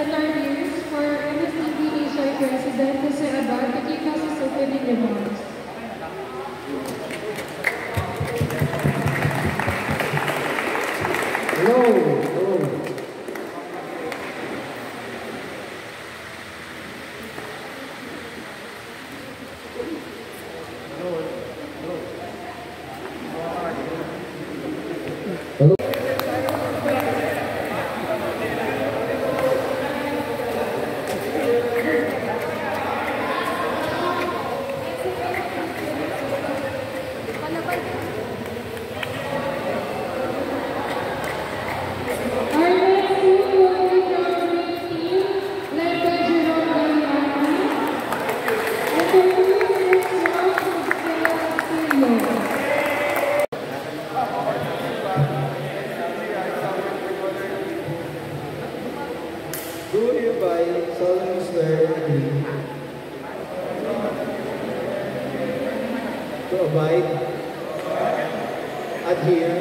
and our news for MSTV Asia President Jose Abad to give us his opening remarks. Hello. Do hereby solemnly swear and agree to abide, adhere,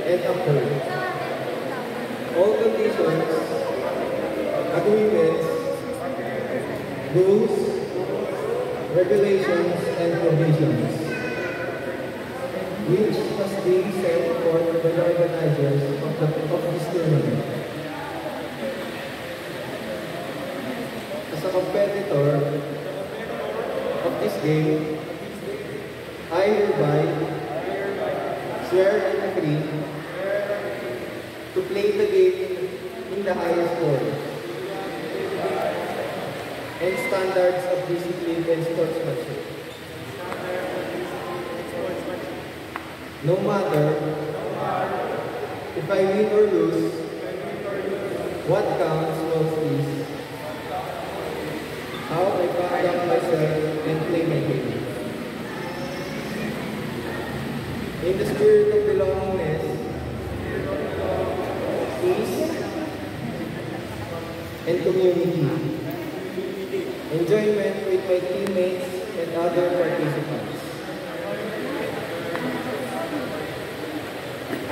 and uphold all conditions, agreements, rules, regulations, and provisions which must be set forth by the organizers of this tournament. As a competitor of this game, I hereby swear and agree to play the game in the highest form and standards of discipline and sportsmanship. No matter if I win or lose, what counts most is how I conduct myself and play my game. In the spirit of belongingness, peace, and community, enjoyment with my teammates and other participants.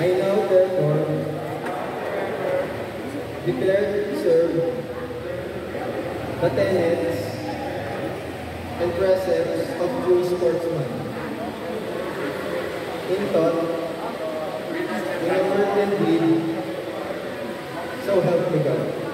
I now therefore declare to serve the tenets and precepts of true sportsman. In thought, in a word and deed, so help me God.